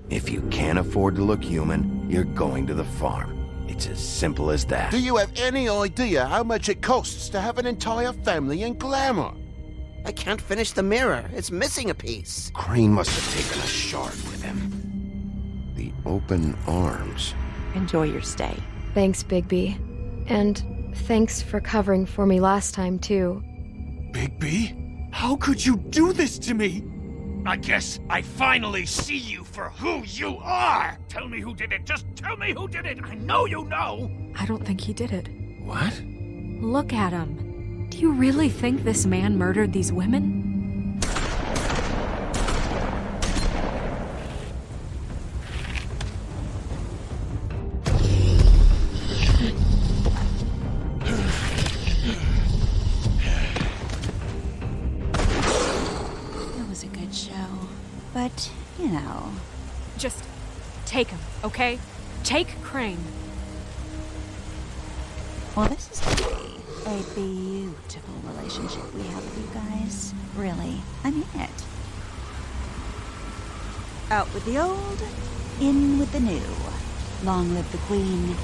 If you can't afford to look human, you're going to the farm. It's as simple as that. Do you have any idea how much it costs to have an entire family in Glamour? I can't finish the mirror. It's missing a piece. Crane must have taken a shard with him. The open arms. Enjoy your stay. Thanks, Bigby. And thanks for covering for me last time, too. Bigby? How could you do this to me? I guess I finally see you for who you are! Tell me who did it! Just tell me who did it! I know you know! I don't think he did it. What? Look at him. Do you really think this man murdered these women? It was a good show. But, you know... Just take him, okay? Take Crane. Well, this is gonna be a beautiful relationship we have with you guys. Really. I mean it. Out with the old, in with the new. Long live the Queen.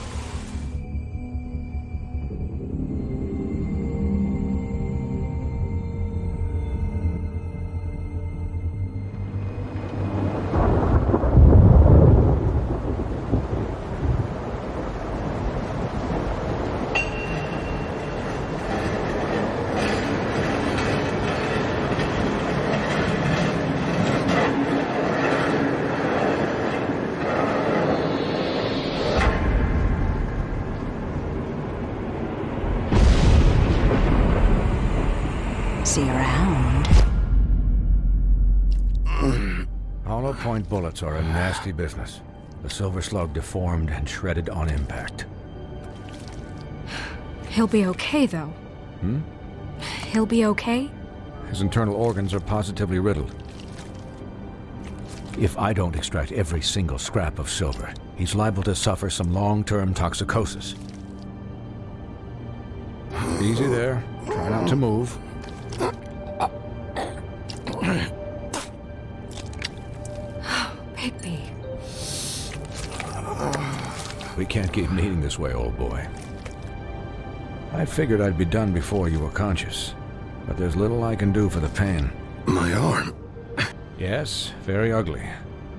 See you around. Hollow point bullets are a nasty business. The Silver Slug deformed and shredded on impact. He'll be okay, though. He'll be okay? His internal organs are positively riddled. If I don't extract every single scrap of silver, he's liable to suffer some long-term toxicosis. Easy there. Try not to move. Bigby. We can't keep meeting this way, old boy. I figured I'd be done before you were conscious, but there's little I can do for the pain. My arm. Yes, very ugly,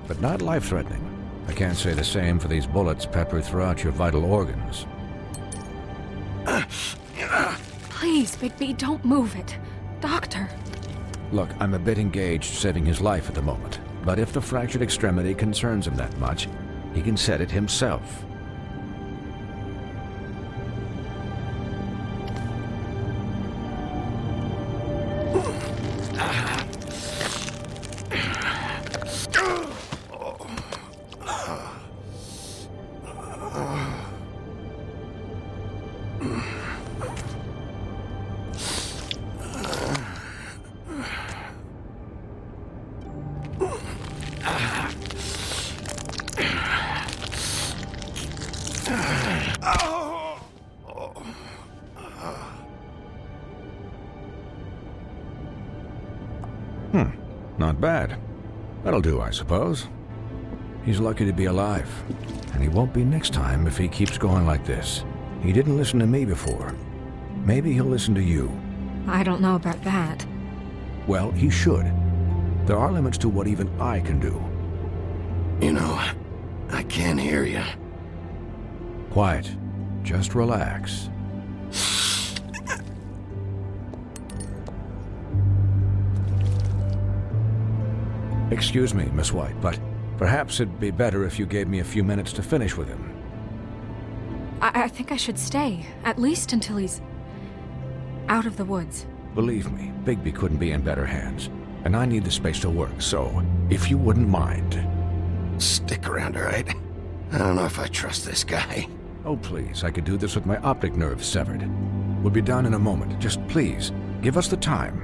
but not life-threatening. I can't say the same for these bullets peppered throughout your vital organs. Please, Bigby, don't move it. Doctor. Look, I'm a bit engaged saving his life at the moment, but if the fractured extremity concerns him that much, he can set it himself. Not bad. That'll do, I suppose. He's lucky to be alive, and he won't be next time if he keeps going like this. He didn't listen to me before. Maybe he'll listen to you. I don't know about that. Well, he should. There are limits to what even I can do. You know, I can't hear you. Quiet. Just relax. Excuse me, Miss White, but perhaps it'd be better if you gave me a few minutes to finish with him. I think I should stay, at least until he's out of the woods. Believe me, Bigby couldn't be in better hands, and I need the space to work, so if you wouldn't mind. Stick around, all right? I don't know if I trust this guy. Oh, please, I could do this with my optic nerve severed. We'll be done in a moment. Just please, give us the time.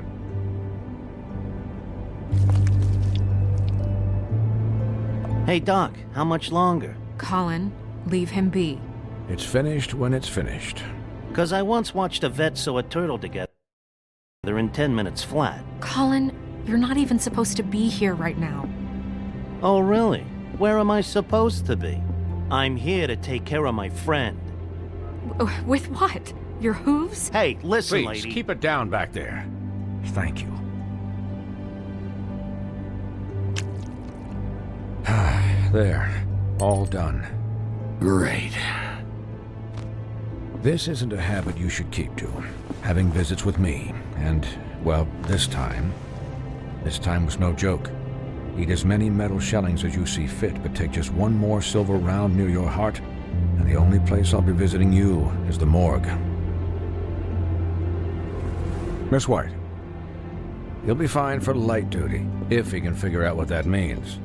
Hey, Doc, how much longer? Colin, leave him be. It's finished when it's finished. 'Cause I once watched a vet sew a turtle together in 10 minutes flat. Colin, you're not even supposed to be here right now. Oh, really? Where am I supposed to be? I'm here to take care of my friend. With what? Your hooves? Hey, listen, Please, lady. keep it down back there. Thank you. There. All done. Great. This isn't a habit you should keep to. Having visits with me. And, well, this time was no joke. Eat as many metal shellings as you see fit, but take just one more silver round near your heart, and the only place I'll be visiting you is the morgue. Miss White, he'll be fine for light duty, if he can figure out what that means.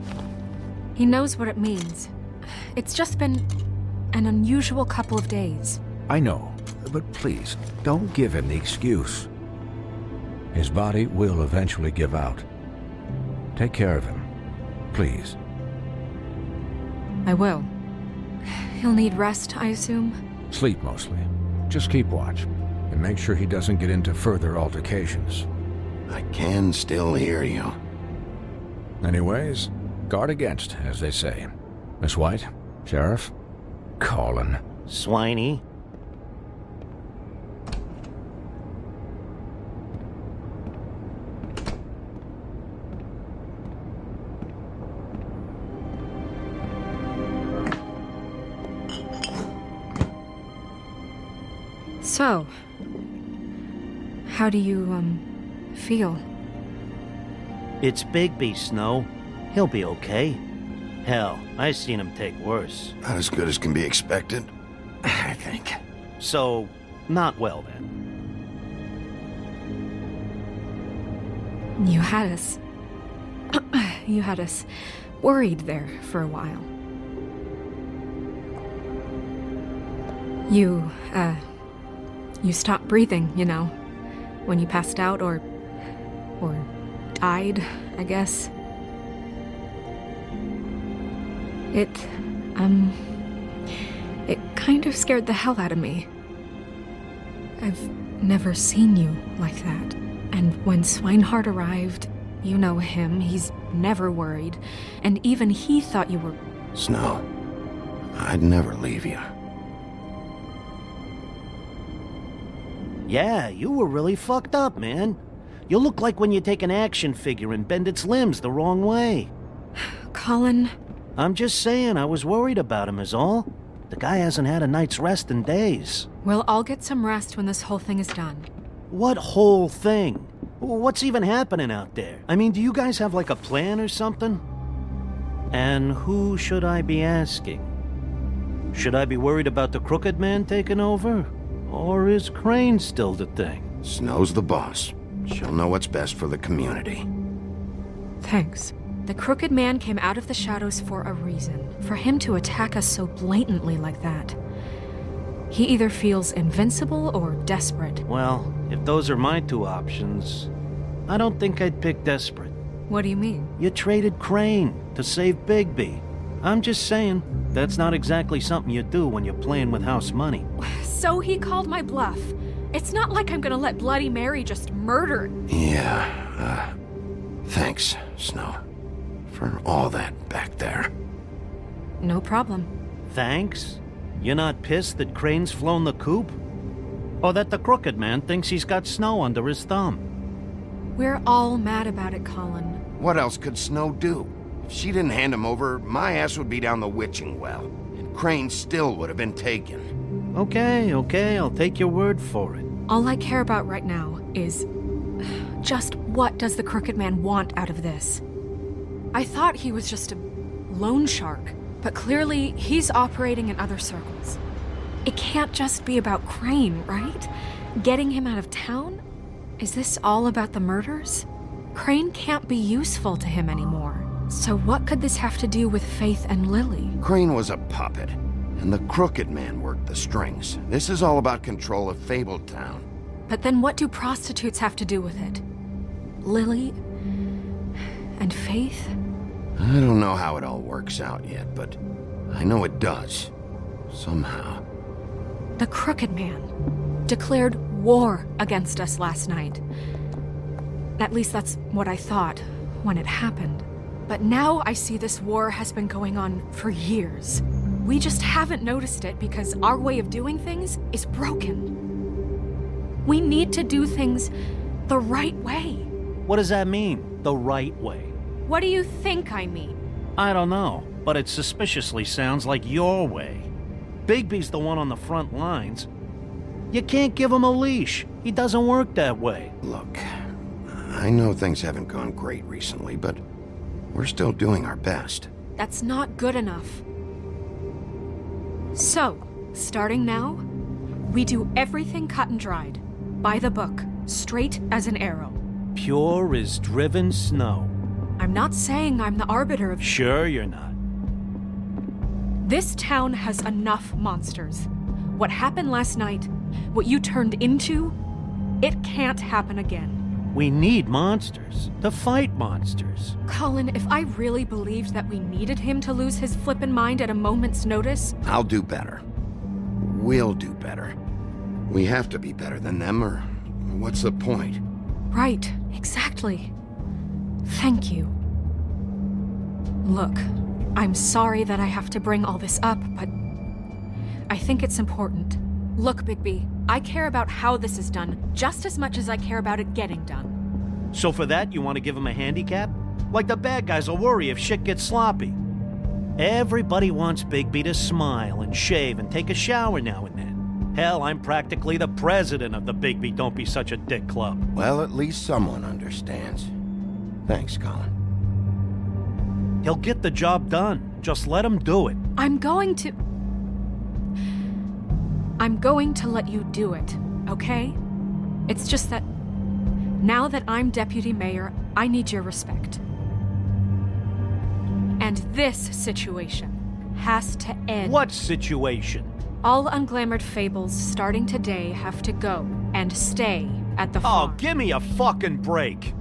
He knows what it means. It's just been an unusual couple of days. I know, but please, don't give him the excuse. His body will eventually give out. Take care of him, please. I will. He'll need rest, I assume? Sleep mostly. Just keep watch, and make sure he doesn't get into further altercations. I can still hear you. Anyways, guard against, as they say. Miss White, Sheriff, Colin. Swiney. So, how do you, feel? It's Bigby, Snow. He'll be okay. Hell, I seen him take worse. Not as good as can be expected, I think. So, not well then. You had us... you had us worried there for a while. You stopped breathing, you know, when you passed out or died, I guess. It kind of scared the hell out of me. I've never seen you like that. And when Swinehart arrived, you know him, he's never worried. And even he thought you were... Snow, I'd never leave you. Yeah, you were really fucked up, man. You look like when you take an action figure and bend its limbs the wrong way. Colin... I'm just saying, I was worried about him is all. The guy hasn't had a night's rest in days. We'll all get some rest when this whole thing is done. What whole thing? What's even happening out there? I mean, do you guys have like a plan or something? And who should I be asking? Should I be worried about the Crooked Man taking over? Or is Crane still the thing? Snow's the boss. She'll know what's best for the community. Thanks. The Crooked Man came out of the shadows for a reason. For him to attack us so blatantly like that. He either feels invincible or desperate. Well, if those are my two options, I don't think I'd pick desperate. What do you mean? You traded Crane to save Bigby. I'm just saying, that's not exactly something you do when you're playing with house money. So he called my bluff. It's not like I'm gonna let Bloody Mary just murder... Yeah, thanks, Snow. For all that back there. No problem. Thanks? You're not pissed that Crane's flown the coop? Or that the Crooked Man thinks he's got Snow under his thumb? We're all mad about it, Colin. What else could Snow do? If she didn't hand him over, my ass would be down the witching well. And Crane still would have been taken. Okay, I'll take your word for it. All I care about right now is... just what does the Crooked Man want out of this? I thought he was just a loan shark, but clearly he's operating in other circles. It can't just be about Crane, right? Getting him out of town? Is this all about the murders? Crane can't be useful to him anymore. So what could this have to do with Faith and Lily? Crane was a puppet, and the Crooked Man worked the strings. This is all about control of Fabletown. But then what do prostitutes have to do with it? Lily? And Faith? I don't know how it all works out yet, but I know it does. Somehow. The Crooked Man declared war against us last night. At least that's what I thought when it happened. But now I see this war has been going on for years. We just haven't noticed it because our way of doing things is broken. We need to do things the right way. What does that mean, the right way? What do you think I mean? I don't know, but it suspiciously sounds like your way. Bigby's the one on the front lines. You can't give him a leash. He doesn't work that way. Look, I know things haven't gone great recently, but we're still doing our best. That's not good enough. So, starting now, we do everything cut and dried, by the book, straight as an arrow. Pure as driven snow. I'm not saying I'm the arbiter of... Sure you're not. This town has enough monsters. What happened last night, what you turned into, it can't happen again. We need monsters to fight monsters. Colin, if I really believed that we needed him to lose his flippin' mind at a moment's notice... I'll do better. We'll do better. We have to be better than them, or what's the point? Right, exactly. Thank you. Look, I'm sorry that I have to bring all this up, but I think it's important. Look, Bigby, I care about how this is done just as much as I care about it getting done. So for that, you want to give him a handicap? Like the bad guys will worry if shit gets sloppy. Everybody wants Bigby to smile and shave and take a shower now and then. Hell, I'm practically the president of the Bigby Don't Be Such a Dick Club. Well, at least someone understands. Thanks, Colin. He'll get the job done. Just let him do it. I'm going to let you do it, okay? It's just that now that I'm deputy mayor, I need your respect. And this situation has to end. What situation? All unglamored fables starting today have to go and stay at the Oh, farm. give me a fucking break.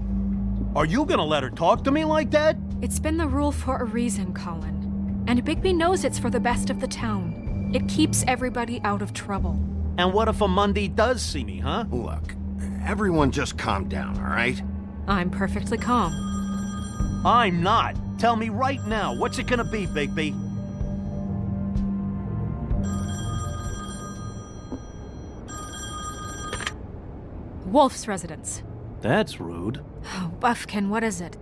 Are you gonna let her talk to me like that? It's been the rule for a reason, Colin. And Bigby knows it's for the best of the town. It keeps everybody out of trouble. And what if a Monday does see me, huh? Look, everyone just calm down, all right? I'm perfectly calm. I'm not. Tell me right now, what's it gonna be, Bigby? Wolf's residence. That's rude. Oh, Buffkin, what is it?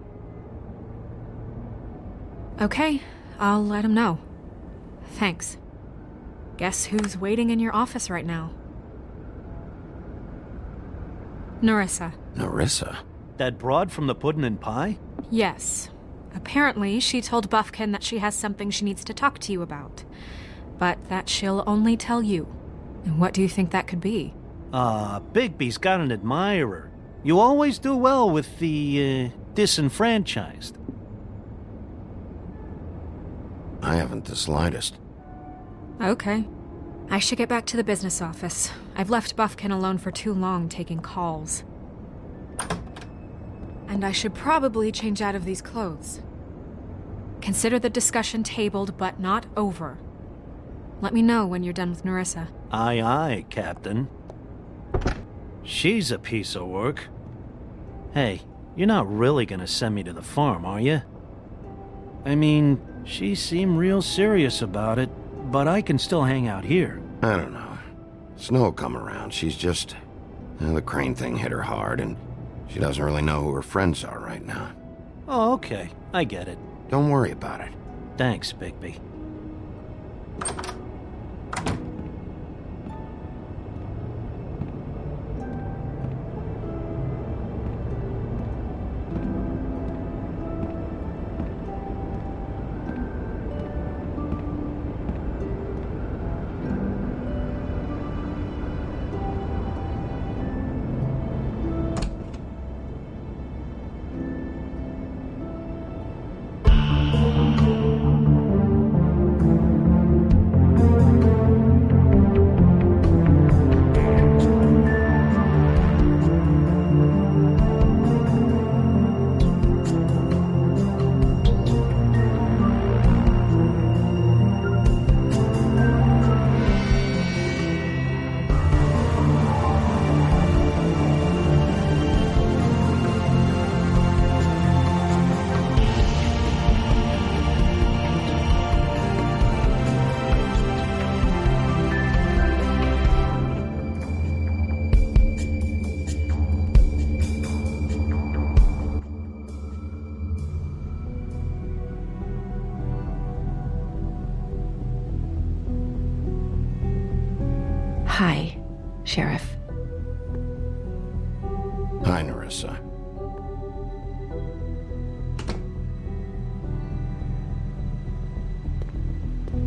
Okay, I'll let him know. Thanks. Guess who's waiting in your office right now? Narissa. Narissa? That broad from the puddin' and pie? Yes. Apparently, she told Buffkin that she has something she needs to talk to you about. But that she'll only tell you. And what do you think that could be? Bigby's got an admirer. You always do well with the, disenfranchised. I haven't the slightest. Okay. I should get back to the business office. I've left Buffkin alone for too long taking calls. And I should probably change out of these clothes. Consider the discussion tabled, but not over. Let me know when you're done with Narissa. Aye, aye, Captain. She's a piece of work. Hey, you're not really gonna send me to the farm, are you? I mean, she seemed real serious about it, but I can still hang out here. I don't know. Snow come around. She's just... the Crane thing hit her hard, and she doesn't really know who her friends are right now. Oh, okay. I get it. Don't worry about it. Thanks, Bigby. Sheriff. Hi, Nerissa.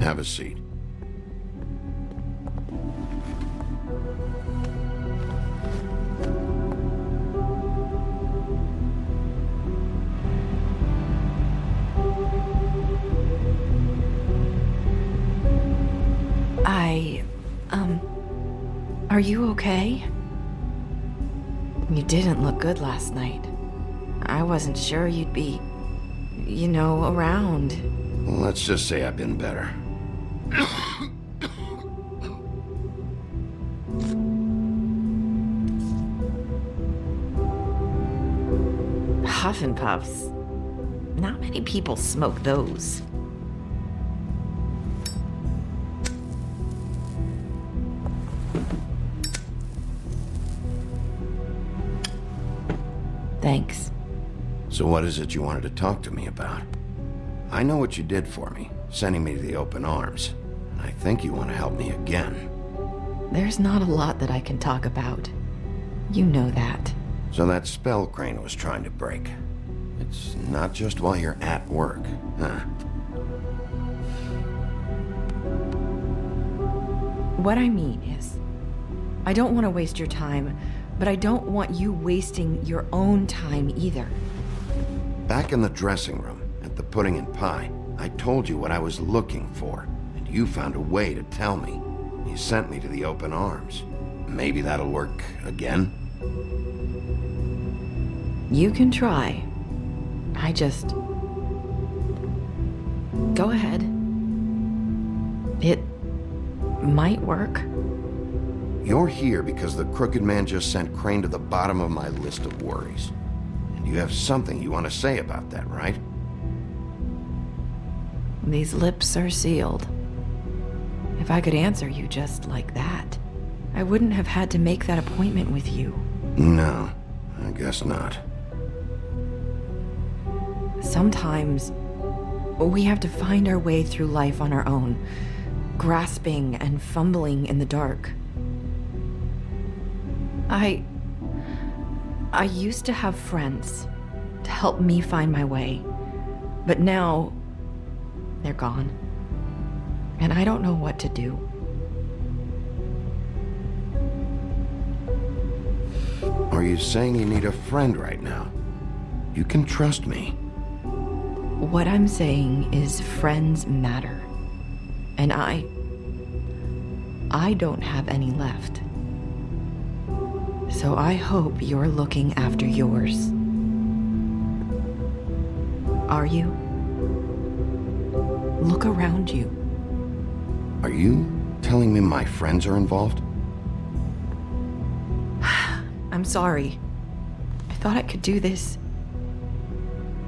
Have a seat. Are you okay? You didn't look good last night. I wasn't sure you'd be, around. Well, let's just say I've been better. Huff and Puffs. Not many people smoke those. Thanks. So what is it you wanted to talk to me about? I know what you did for me, sending me to the open arms. And I think you want to help me again. There's not a lot that I can talk about. You know that. So that spell Crane was trying to break. It's not just while you're at work, huh? What I mean is, I don't want to waste your time, but I don't want you wasting your own time either. Back in the dressing room, at the Pudding and Pie, I told you what I was looking for, and you found a way to tell me. You sent me to the open arms. Maybe that'll work again? You can try. I just... Go ahead. It might work. You're here because the Crooked Man just sent Crane to the bottom of my list of worries. And you have something you want to say about that, right? These lips are sealed. If I could answer you just like that, I wouldn't have had to make that appointment with you. No, I guess not. Sometimes we have to find our way through life on our own, grasping and fumbling in the dark. I used to have friends to help me find my way, but now they're gone, and I don't know what to do. Are you saying you need a friend right now? You can trust me. What I'm saying is friends matter, and I don't have any left. So I hope you're looking after yours. Are you? Look around you. Are you telling me my friends are involved? I'm sorry. I thought I could do this.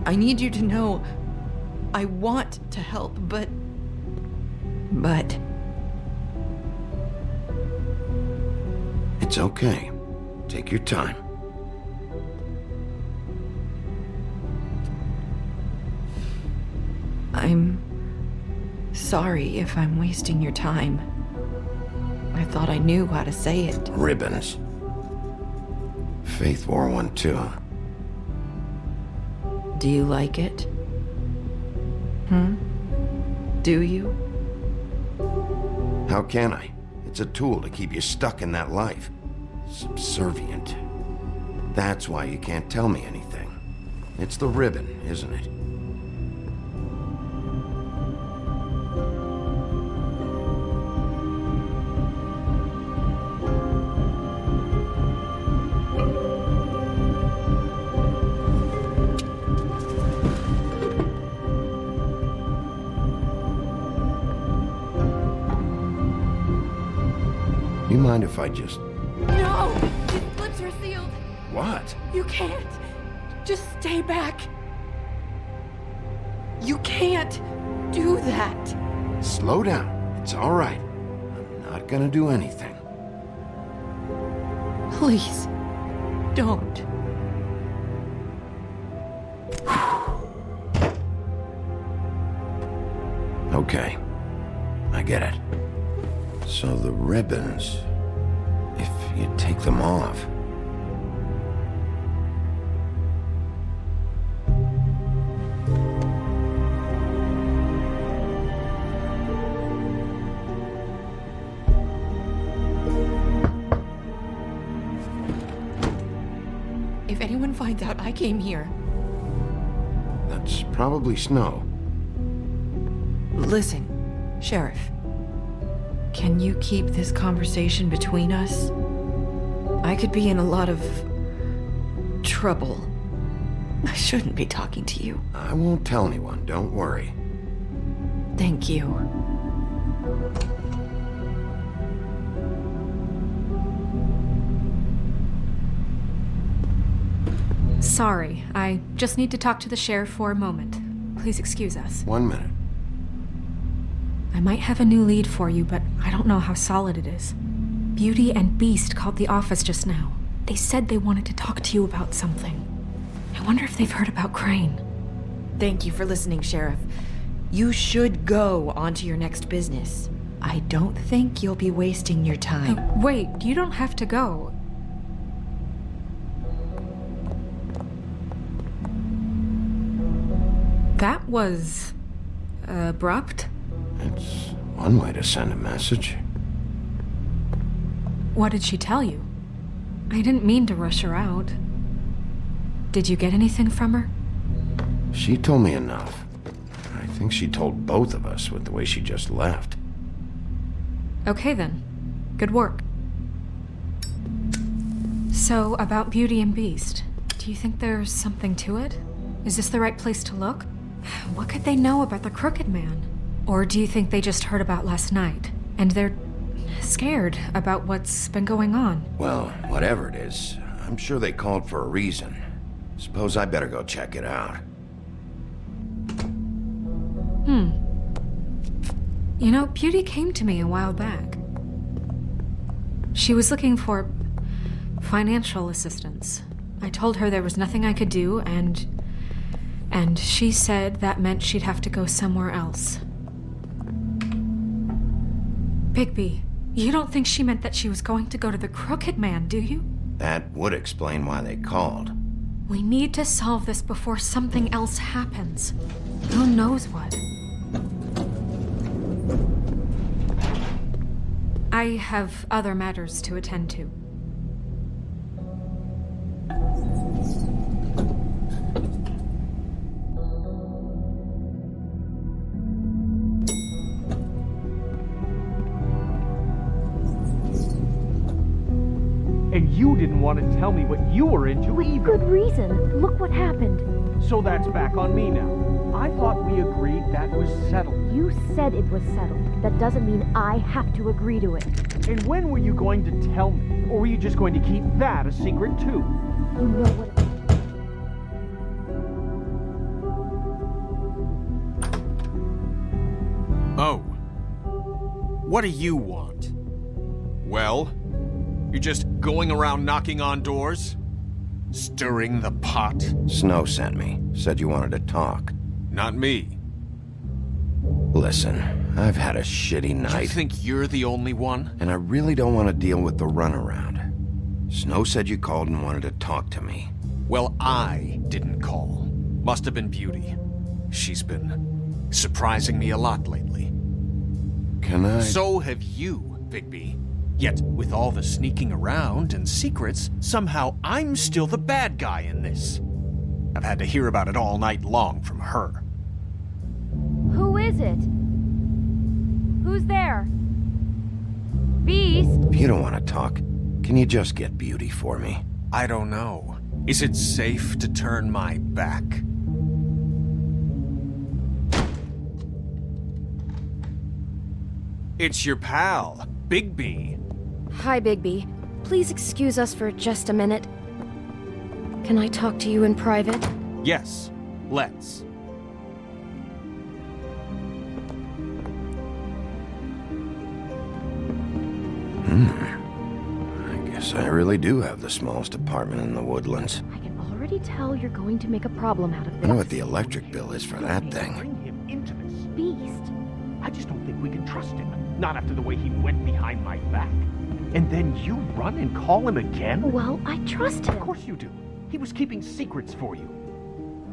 I need you to know I want to help, but... It's okay. Take your time. I'm sorry if I'm wasting your time. I thought I knew how to say it. Ribbons. Faith 412. Do you like it? Do you? How can I? It's a tool to keep you stuck in that life. Subservient. That's why you can't tell me anything. It's the ribbon, isn't it? You mind if I just... No! His lips are sealed. What? You can't. Just stay back. You can't do that. Slow down. It's all right. I'm not gonna do anything. Please, don't. Okay. I get it. So the ribbons... If you take them off. If anyone finds out I came here, That's probably Snow. listen, Sheriff. Can you keep this conversation between us? I could be in a lot of trouble. I shouldn't be talking to you. I won't tell anyone, don't worry. Thank you. Sorry, I just need to talk to the sheriff for a moment. Please excuse us. 1 minute. I might have a new lead for you, but I don't know how solid it is. Beauty and Beast called the office just now. They said they wanted to talk to you about something. I wonder if they've heard about Crane. Thank you for listening, Sheriff. You should go on to your next business. I don't think you'll be wasting your time. Wait, you don't have to go. That was abrupt. It's one way to send a message. What did she tell you? I didn't mean to rush her out. Did you get anything from her? She told me enough. I think she told both of us with the way she just left. Okay then. Good work. So, about Beauty and Beast, do you think there's something to it? Is this the right place to look? What could they know about the Crooked Man? Or do you think they just heard about last night, and they're scared about what's been going on? Well, whatever it is, I'm sure they called for a reason. Suppose I better go check it out. You know, Beauty came to me a while back. She was looking for financial assistance. I told her there was nothing I could do, and she said that meant she'd have to go somewhere else. Bigby, you don't think she meant that she was going to go to the Crooked Man, do you? That would explain why they called. We need to solve this before something else happens. Who knows what? I have other matters to attend to. And you didn't want to tell me what you were into either. Good reason. Look what happened. So that's back on me now. I thought we agreed that was settled. You said it was settled. That doesn't mean I have to agree to it. And when were you going to tell me? Or were you just going to keep that a secret too? You know what... Oh. What do you want? Well, you're just going around knocking on doors? Stirring the pot? Snow sent me. Said you wanted to talk. Not me. Listen, I've had a shitty night. You think you're the only one? And I really don't want to deal with the runaround. Snow said you called and wanted to talk to me. Well, I didn't call. Must have been Beauty. She's been surprising me a lot lately. Can I... So have you, Bigby. Yet, with all the sneaking around and secrets, somehow I'm still the bad guy in this. I've had to hear about it all night long from her. Who is it? Who's there? Beast? If you don't want to talk, can you just get Beauty for me? I don't know. Is it safe to turn my back? It's your pal, Bigby. Hi, Bigby. Please excuse us for just a minute. Can I talk to you in private? Yes, let's. I guess I really do have the smallest apartment in the Woodlands. I can already tell you're going to make a problem out of I this. wonder what the electric bill is for that thing. Bring him into this. Beast. I just don't think we can trust him. Not after the way he went behind my back. And then you run and call him again? Well, I trust him. Of course you do. He was keeping secrets for you.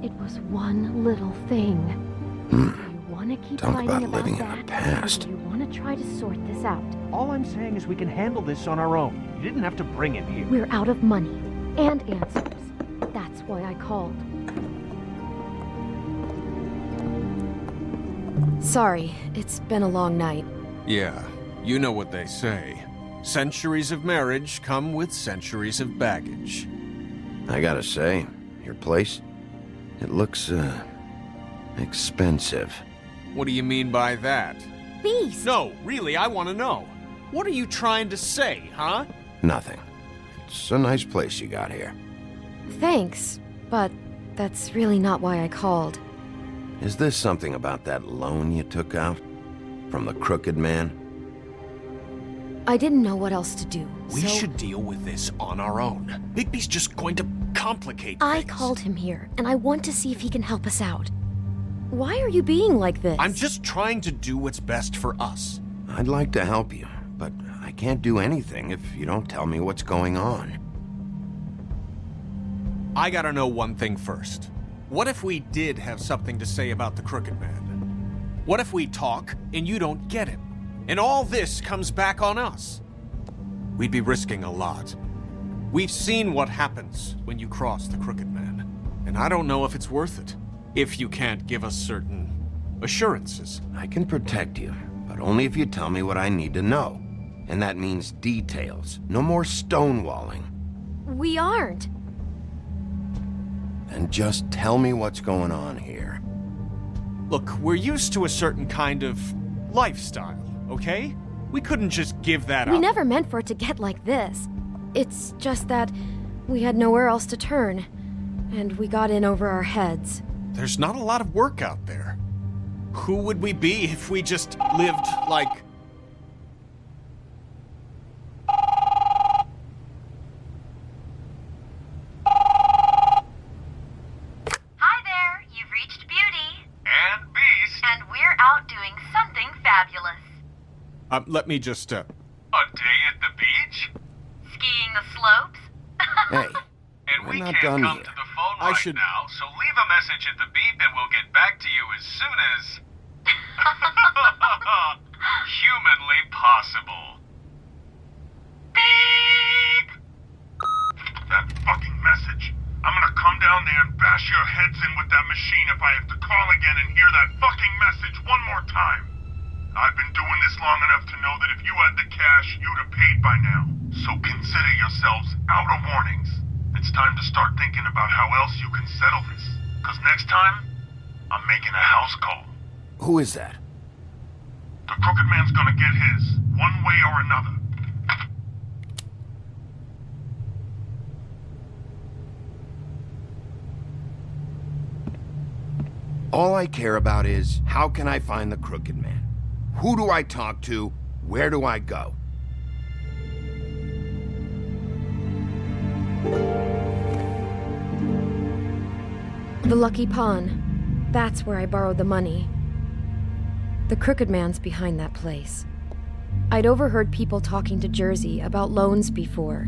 It was one little thing. Do you want to keep Talk fighting about about living in that? the past. Or do you want to try to sort this out? All I'm saying is we can handle this on our own. You didn't have to bring him here. We're out of money and answers. That's why I called. Sorry, it's been a long night. Yeah, you know what they say. Centuries of marriage come with centuries of baggage. I gotta say, your place, it looks, expensive. What do you mean by that? Beast! No, really, I want to know. What are you trying to say, huh? Nothing. It's a nice place you got here. Thanks, but that's really not why I called. Is this something about that loan you took out? From the Crooked Man? I didn't know what else to do, We so should deal with this on our own. Bigby's just going to complicate I things. called him here, and I want to see if he can help us out. Why are you being like this? I'm just trying to do what's best for us. I'd like to help you, but I can't do anything if you don't tell me what's going on. I gotta know one thing first. What if we did have something to say about the Crooked Man? What if we talk and you don't get him? And all this comes back on us? We'd be risking a lot. We've seen what happens when you cross the Crooked Man, and I don't know if it's worth it, if you can't give us certain assurances. I can protect you, but only if you tell me what I need to know. And that means details. No more stonewalling. We aren't. And just tell me what's going on here. Look, we're used to a certain kind of lifestyle, okay? We couldn't just give that We up. never meant for it to get like this. It's just that we had nowhere else to turn, and we got in over our heads. There's not a lot of work out there. Who would we be if we just lived like... Hi there, you've reached Beauty. And Beast. And we're out doing something fabulous. Let me just, A day at the beach? Skiing the slopes? Hey, And we're we not can't done come yet. to the phone I right should- now, so leave a message at the beep and we'll get back to you as soon as... humanly possible. Beep! That fucking message. I'm gonna come down there and bash your heads in with that machine if I have to call again and hear that fucking message one more time. I've been doing this long enough to know that if you had the cash, you'd have paid by now. So consider yourselves out of warnings. It's time to start thinking about how else you can settle this. Because next time, I'm making a house call. Who is that? The Crooked Man's gonna get his, one way or another. All I care about is, how can I find the Crooked Man? Who do I talk to? Where do I go? The Lucky Pawn. That's where I borrowed the money. The Crooked Man's behind that place. I'd overheard people talking to Jersey about loans before.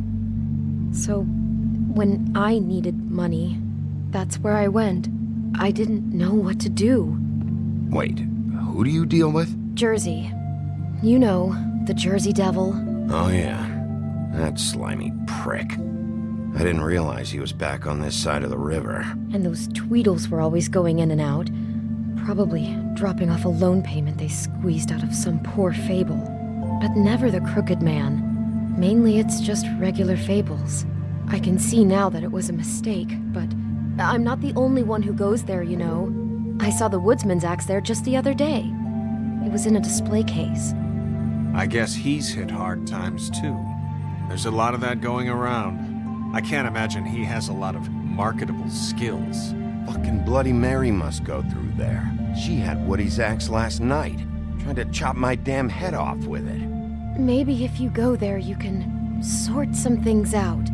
So, when I needed money, that's where I went. I didn't know what to do. Wait, who do you deal with? Jersey. You know, the Jersey Devil. Oh yeah, that slimy prick. I didn't realize he was back on this side of the river. And those Tweedles were always going in and out. Probably dropping off a loan payment they squeezed out of some poor fable. But never the Crooked Man. Mainly it's just regular fables. I can see now that it was a mistake, but I'm not the only one who goes there, you know. I saw the Woodsman's axe there just the other day. It was in a display case. I guess he's hit hard times too. There's a lot of that going around. I can't imagine he has a lot of marketable skills. Fucking Bloody Mary must go through there. She had Woody's axe last night, trying to chop my damn head off with it. Maybe if you go there, you can sort some things out.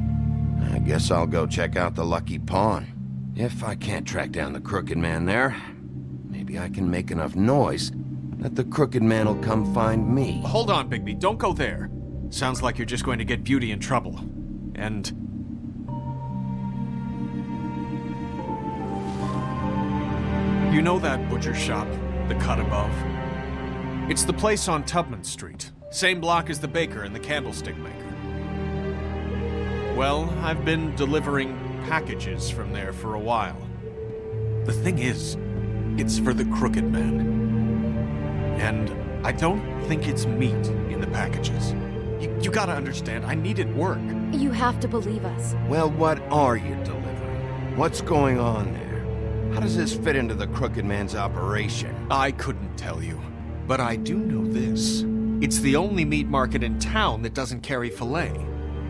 I guess I'll go check out the Lucky Pawn. If I can't track down the Crooked Man there, maybe I can make enough noise that the crooked man will come find me. Hold on, Bigby. Don't go there. Sounds like you're just going to get Beauty in trouble. And... you know that butcher shop? The cut above? It's the place on Tubman Street. Same block as the baker and the candlestick maker. Well, I've been delivering packages from there for a while. The thing is, it's for the Crooked Man. And I don't think it's meat in the packages. You gotta understand, I needed work. You have to believe us. Well, what are you delivering? What's going on there? How does this fit into the Crooked Man's operation? I couldn't tell you, but I do know this. It's the only meat market in town that doesn't carry filet.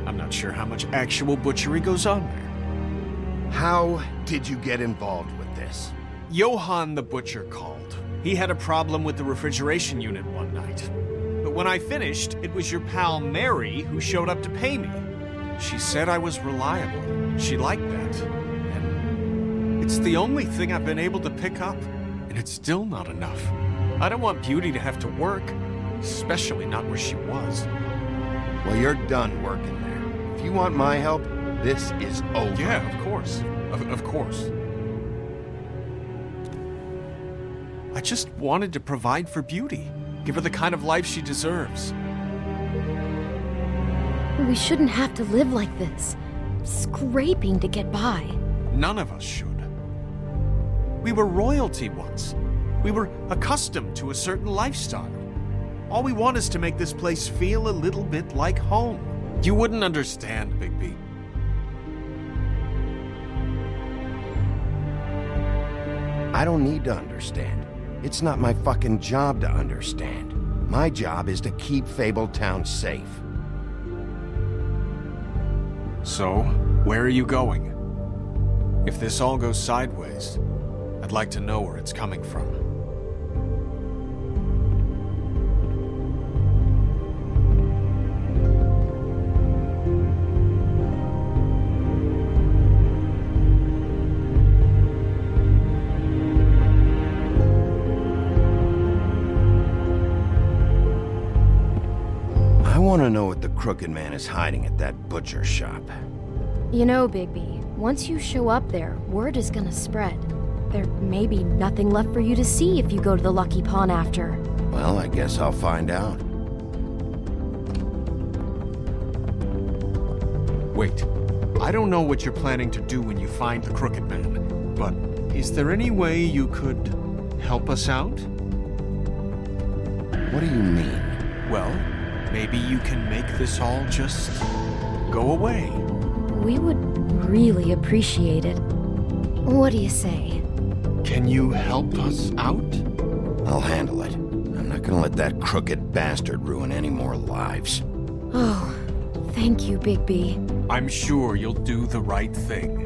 I'm not sure how much actual butchery goes on there. How did you get involved with this? Johann the butcher called. He had a problem with the refrigeration unit one night. But when I finished, it was your pal Mary who showed up to pay me. She said I was reliable. She liked that. And it's the only thing I've been able to pick up. And it's still not enough. I don't want Beauty to have to work, especially not where she was. Well, you're done working there. If you want my help, this is over. Yeah, of course. Of course. I just wanted to provide for Beauty. Give her the kind of life she deserves. We shouldn't have to live like this. Scraping to get by. None of us should. We were royalty once. We were accustomed to a certain lifestyle. All we want is to make this place feel a little bit like home. You wouldn't understand, Bigby. I don't need to understand. It's not my fucking job to understand. My job is to keep Fabletown safe. So, where are you going? If this all goes sideways, I'd like to know where it's coming from. I want to know what the Crooked Man is hiding at that butcher shop. You know, Bigby, once you show up there, word is gonna spread. There may be nothing left for you to see if you go to the Lucky Pawn after. Well, I guess I'll find out. Wait, I don't know what you're planning to do when you find the Crooked Man, but is there any way you could help us out? What do you mean? Well, maybe you can make this all just go away. We would really appreciate it. What do you say? Can you help us out? I'll handle it. I'm not gonna let that crooked bastard ruin any more lives. Oh, thank you, Bigby. I'm sure you'll do the right thing.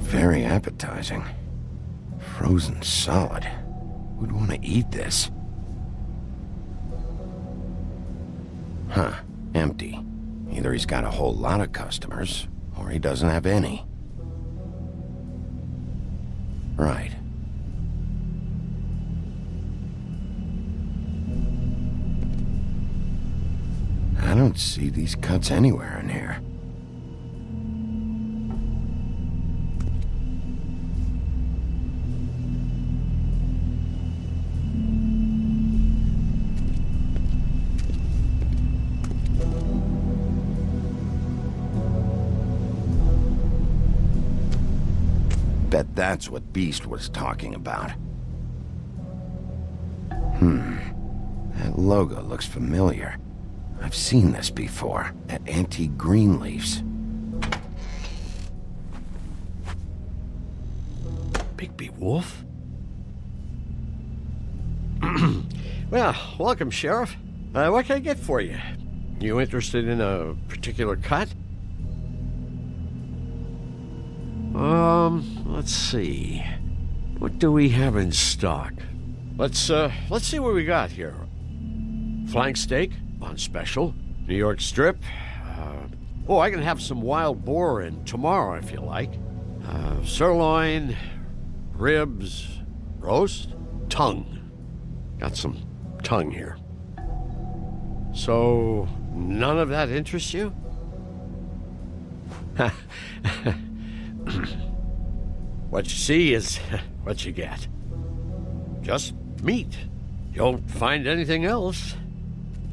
Very appetizing. Frozen solid. Who'd want to eat this? Huh. Empty. Either he's got a whole lot of customers, or he doesn't have any. Right. I don't see these cuts anywhere in here. Bet that's what Beast was talking about. That logo looks familiar. I've seen this before, at Antique Greenleaf's. Bigby Wolf? Well, welcome, Sheriff. What can I get for you? You interested in a particular cut? Let's see. What do we have in stock? Let's see what we got here. Flank steak on special. New York strip. I can have some wild boar in tomorrow if you like. Sirloin, ribs, roast, tongue. Got some tongue here. So, none of that interests you? What you see is what you get. Just meat. You won't find anything else.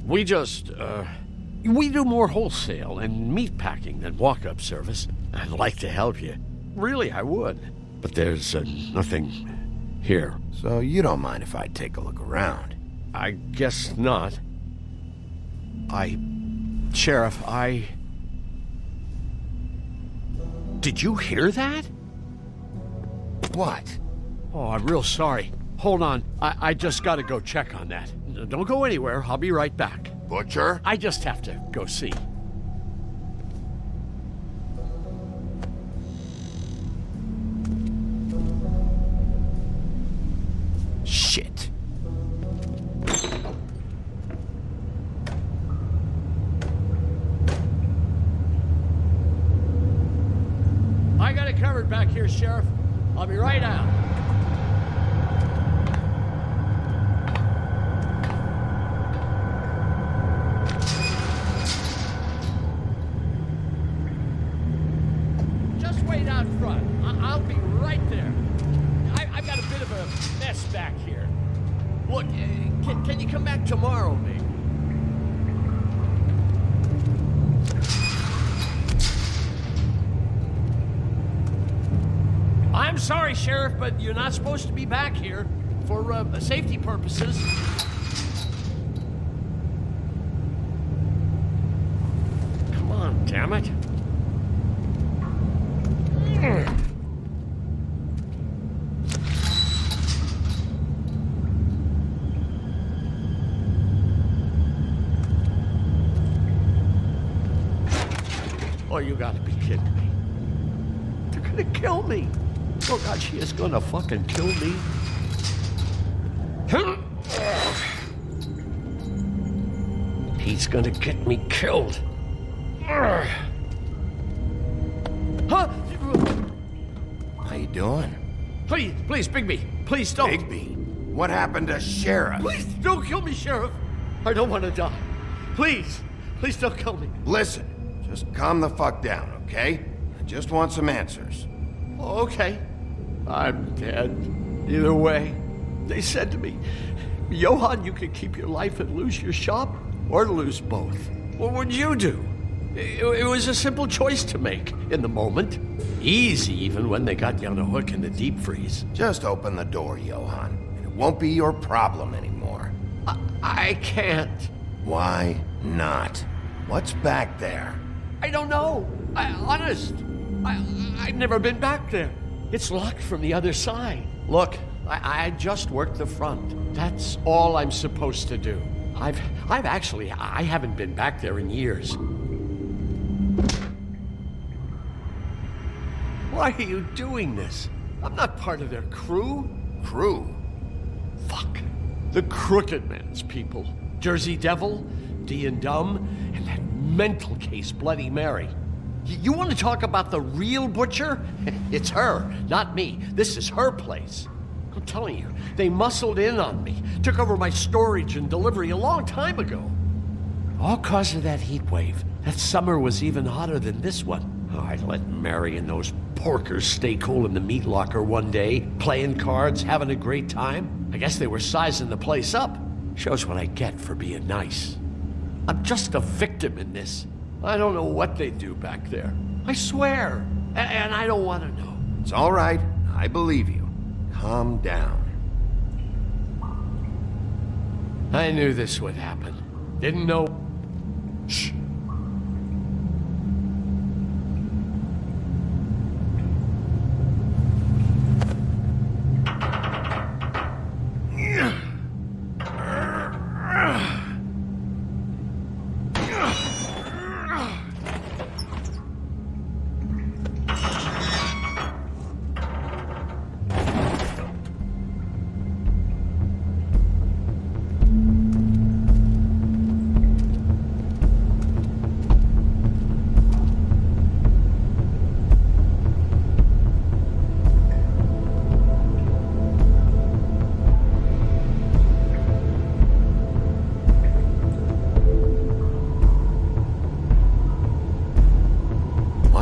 We do more wholesale and meat packing than walk-up service. I'd like to help you. Really, I would. But there's nothing here. So you don't mind if I take a look around? I guess not. Sheriff, Did you hear that? What? Oh, I'm real sorry. Hold on. I just gotta go check on that. Don't go anywhere. I'll be right back. Butcher? I just have to go see. Shit. I got it covered back here, Sheriff. I'll be right out. Just wait out front. I'll be right there. I've got a bit of a mess back here. Look, can you come back tomorrow, maybe? I'm sorry, Sheriff, but you're not supposed to be back here for safety purposes. Come on, damn it. Oh, you gotta be kidding me. They're gonna kill me. Oh, God, she is gonna fucking kill me. He's gonna get me killed. Huh? How you doing? Please, Bigby. Please don't. Bigby? What happened to Sheriff? Please don't kill me, Sheriff. I don't want to die. Please don't kill me. Listen, just calm the fuck down, okay? I just want some answers. Okay. I'm dead. Either way. They said to me, Johann, you could keep your life and lose your shop, or lose both. What would you do? It was a simple choice to make in the moment. Easy, even when they got you on a hook in the deep freeze. Just open the door, Johann, and it won't be your problem anymore. I can't. Why not? What's back there? I don't know. Honest. I've never been back there. It's locked from the other side. Look, I just worked the front. That's all I'm supposed to do. I haven't been back there in years. Why are you doing this? I'm not part of their crew. Crew? Fuck. The Crooked Man's people. Jersey Devil, D and Dumb, and that mental case Bloody Mary. You want to talk about the real butcher? It's her, not me. This is her place. I'm telling you, they muscled in on me, took over my storage and delivery a long time ago. All cause of that heat wave. That summer was even hotter than this one. Oh, I let Mary and those porkers stay cool in the meat locker one day, playing cards, having a great time. I guess they were sizing the place up. Shows what I get for being nice. I'm just a victim in this. I don't know what they do back there. I swear. And I don't want to know. It's all right. I believe you. Calm down. I knew this would happen. Didn't know. Shh.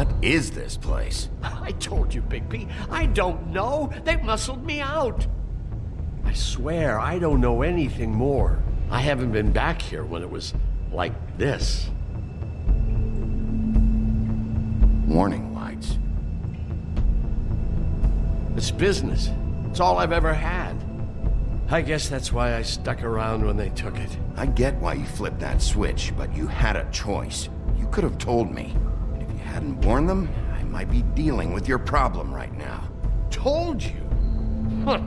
What is this place? I told you, Bigby. I don't know. They muscled me out. I swear, I don't know anything more. I haven't been back here when it was like this. Warning lights. It's business. It's all I've ever had. I guess that's why I stuck around when they took it. I get why you flipped that switch, but you had a choice. You could have told me. And if you hadn't warned them, I might be dealing with your problem right now. Told you? Huh.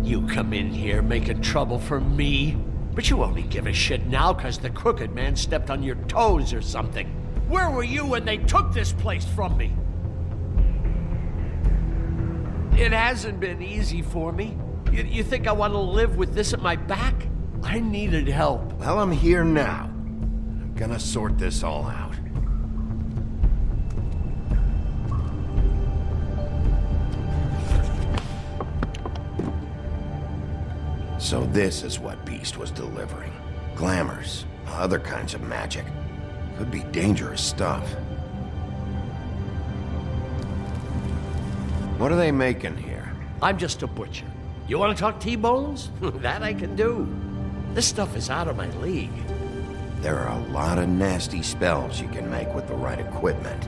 You come in here making trouble for me, but you only give a shit now because the Crooked Man stepped on your toes or something. Where were you when they took this place from me? It hasn't been easy for me. You think I want to live with this at my back? I needed help. Well, I'm here now. I'm gonna sort this all out. So this is what Beast was delivering. Glamours, other kinds of magic. Could be dangerous stuff. What are they making here? I'm just a butcher. You want to talk T-bones? That I can do. This stuff is out of my league. There are a lot of nasty spells you can make with the right equipment.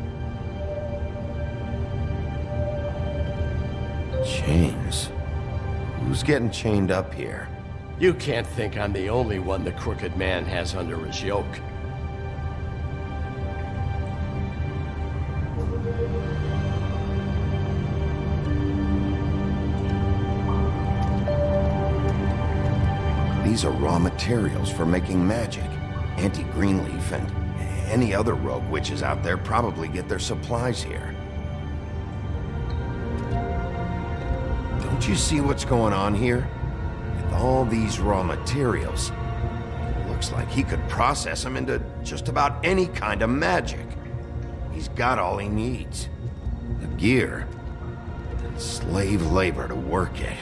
Chains. Who's getting chained up here? You can't think I'm the only one the Crooked Man has under his yoke. These are raw materials for making magic. Auntie Greenleaf and any other rogue witches out there probably get their supplies here. Don't you see what's going on here? With all these raw materials, it looks like he could process them into just about any kind of magic. He's got all he needs. The gear and slave labor to work it.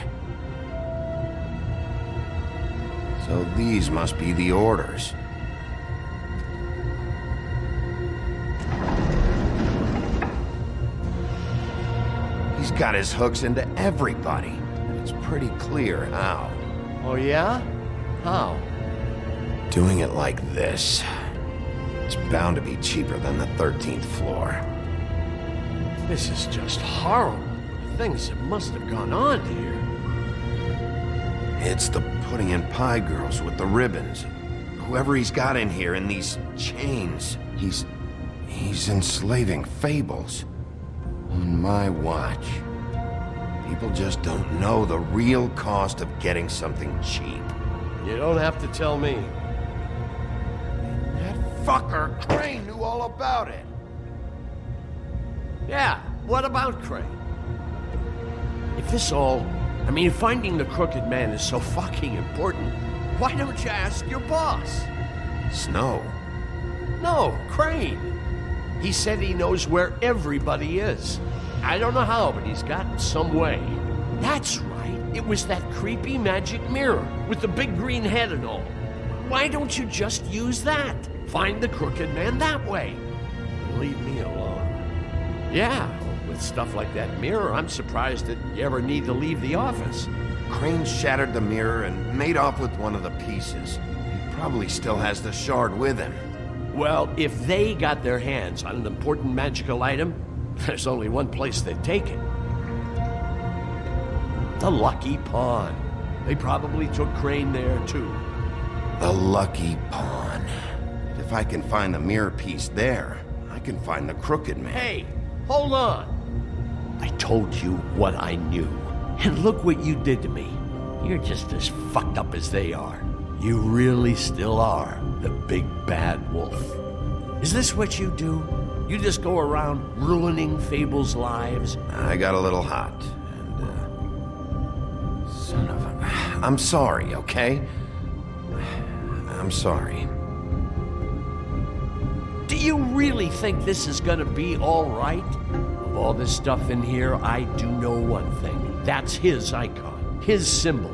So these must be the orders. He's got his hooks into everybody, and it's pretty clear how. Oh yeah? How? Doing it like this. It's bound to be cheaper than the 13th floor. This is just horrible. Things that must have gone on here. It's the pudding and pie girls with the ribbons. Whoever he's got in here in these chains, he's enslaving fables. On my watch. People just don't know the real cost of getting something cheap. You don't have to tell me. That fucker Crane knew all about it. Yeah, what about Crane? If this all... I mean, finding the Crooked Man is so fucking important, why don't you ask your boss? Snow? No, Crane. He said he knows where everybody is. I don't know how, but he's got some way. That's right. It was that creepy magic mirror with the big green head and all. Why don't you just use that? Find the Crooked Man that way. And leave me alone. Yeah, with stuff like that mirror, I'm surprised that you ever need to leave the office. Crane shattered the mirror and made off with one of the pieces. He probably still has the shard with him. Well, if they got their hands on an important magical item, there's only one place they'd take it. The Lucky Pawn. They probably took Crane there, too. The Lucky Pawn. If I can find the mirror piece there, I can find the Crooked Man. Hey, hold on. I told you what I knew. And look what you did to me. You're just as fucked up as they are. You really still are the big bad wolf. Is this what you do? You just go around ruining Fable's lives? I got a little hot, and, son of a... I'm sorry, okay? I'm sorry. Do you really think this is gonna be all right? Of all this stuff in here, I do know one thing. That's his icon, his symbol.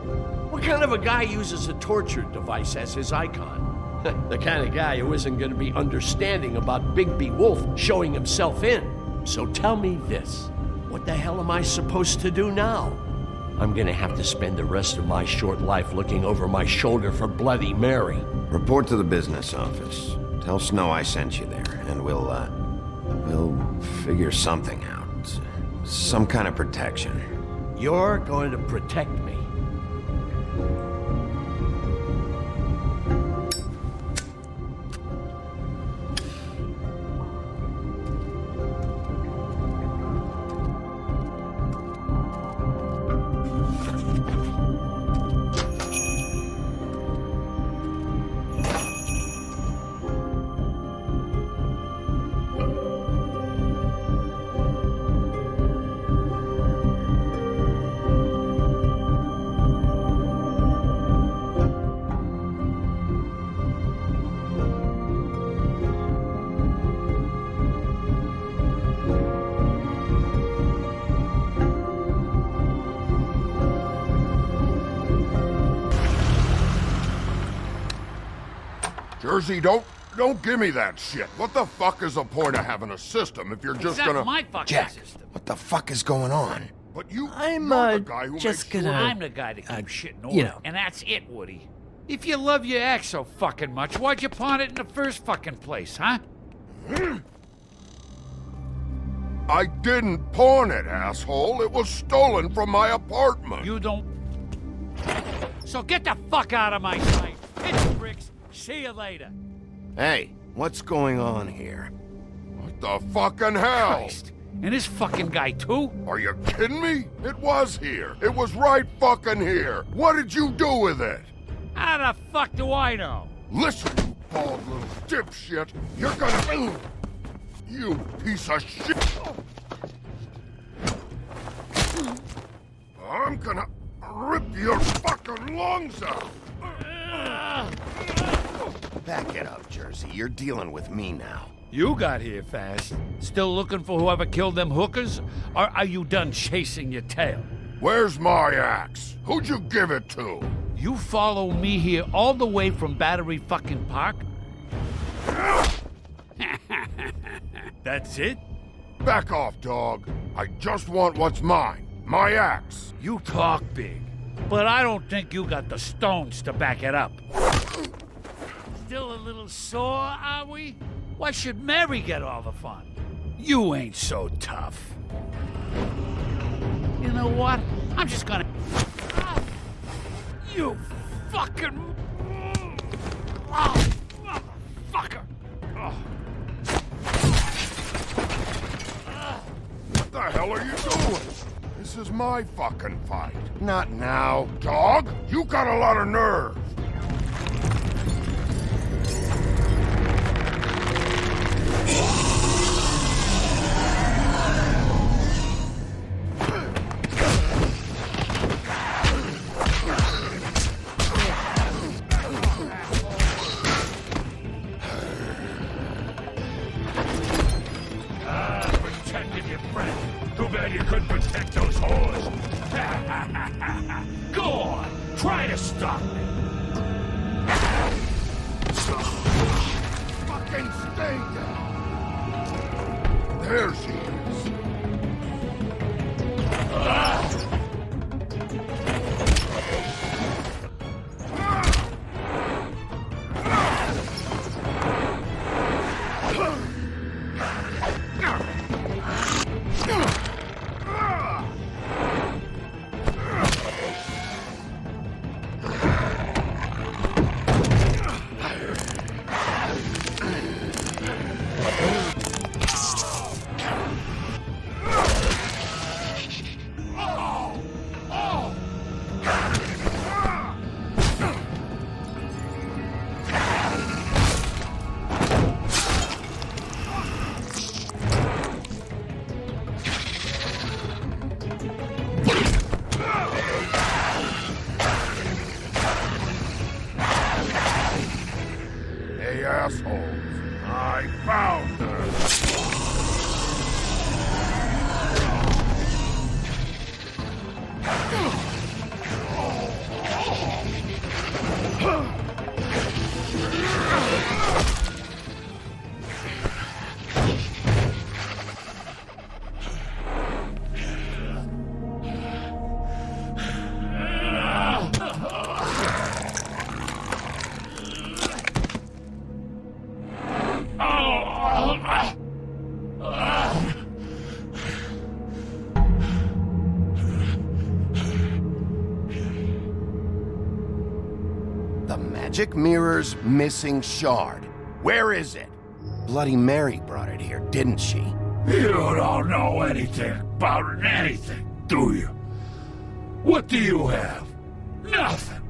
What kind of a guy uses a torture device as his icon? The kind of guy who isn't going to be understanding about Bigby Wolf showing himself in. So tell me this. What the hell am I supposed to do now? I'm gonna have to spend the rest of my short life looking over my shoulder for Bloody Mary. Report to the business office. Tell Snow I sent you there, and we'll figure something out. Some kind of protection. You're going to protect me. Jersey, don't give me that shit. What the fuck is the point of having a system if you're just gonna... my fucking Jack, system. what the fuck is going on? But you're the guy who just makes gonna... sure... I'm the guy that keeps shit in order, and that's it, Woody. If you love your ex so fucking much, why'd you pawn it in the first fucking place, huh? I didn't pawn it, asshole. It was stolen from my apartment. You don't... So get the fuck out of my sight. Hit the bricks. See you later. Hey, what's going on here? What the fucking hell? Christ. And this fucking guy, too? Are you kidding me? It was here. It was right fucking here. What did you do with it? How the fuck do I know? Listen, you bald little dipshit. You're gonna... You piece of shit. I'm gonna rip your fucking lungs out. Back it up, Jersey. You're dealing with me now. You got here fast. Still looking for whoever killed them hookers? Or are you done chasing your tail? Where's my axe? Who'd you give it to? You follow me here all the way from Battery fucking Park? That's it? Back off, dog. I just want what's mine. My axe. You talk big, but I don't think you got the stones to back it up. Still a little sore, are we? Why should Mary get all the fun? You ain't so tough. You know what? I'm just gonna... You fucking... motherfucker! What the hell are you doing? This is my fucking fight. Not now. Dog, you got a lot of nerve. Protected your friend. Too bad you couldn't protect those whores. Go on, try to stop me. Fucking stay down. There she is. magic mirror's missing shard. Where is it? Bloody Mary brought it here, didn't she? You don't know anything about anything, do you? What do you have? Nothing.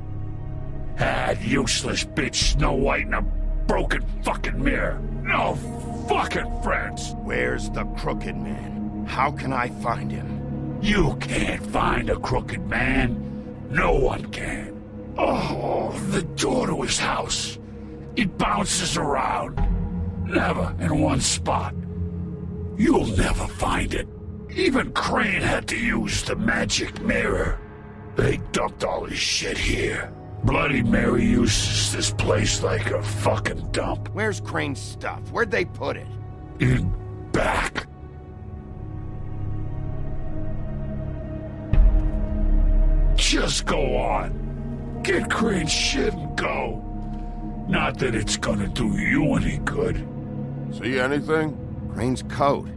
That useless bitch Snow White and a broken fucking mirror. No fucking friends. Where's the Crooked Man? How can I find him? You can't find a crooked man. No one can. Oh, the door to his house. It bounces around. Never in one spot. You'll never find it. Even Crane had to use the magic mirror. They dumped all his shit here. Bloody Mary uses this place like a fucking dump. Where's Crane's stuff? Where'd they put it? In back. Just go on. Get Crane's shit and go. Not that it's gonna do you any good. See anything? Crane's coat.